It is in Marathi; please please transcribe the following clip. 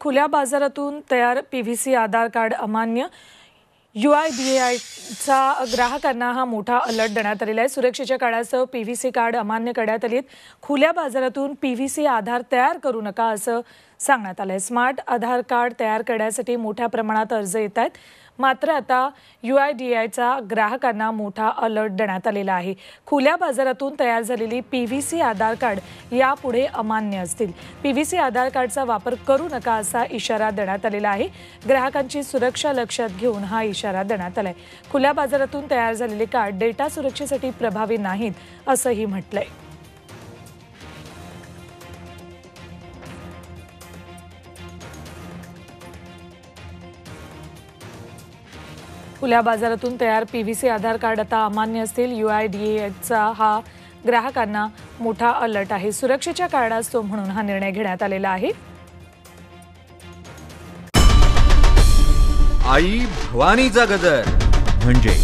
खुल्या बाजारातून तयार पीव्हीसी आधार कार्ड अमान्य। UIDAIचा ग्राहकांना हा मोठा अलर्ट देण्यात आलेला आहे। सुरक्षेच्या काळासह पीव्हीसी कार्ड अमान्य करण्यात आली आहेत। खुल्या बाजारातून पीव्हीसी आधार तयार करू नका असं सांगण्यात आलंय। स्मार्ट आधार कार्ड तयार करण्यासाठी मोठ्या प्रमाणात अर्ज येत आहेत। मात्र आता UIDAIचा ग्राहकांना मोठा अलर्ट देण्यात आलेला आहे। खुल्या बाजारातून तयार झालेली पीव्हीसी आधार कार्ड यापुढे अमान्य असतील। पीव्हीसी आधार कार्डचा वापर करू नका असा इशारा देण्यात आलेला आहे। ग्राहकांची सुरक्षा लक्षात घेऊन हा इशारा देण्यात आलाय। खुल्या बाजारातून तयार झालेले कार्ड डेटा सुरक्षेसाठी प्रभावी नाहीत असंही म्हटलंय। खुल्या बाजारातून तयार पीव्हीसी आधार कार्ड आता अमान्य असतील। UIDAIचा हा ग्राहकांना मोठा अलर्ट आहे। सुरक्षेच्या कारणास्तव म्हणून हा निर्णय घेण्यात आलेला आहे। आई भवानीचा गजर म्हणजे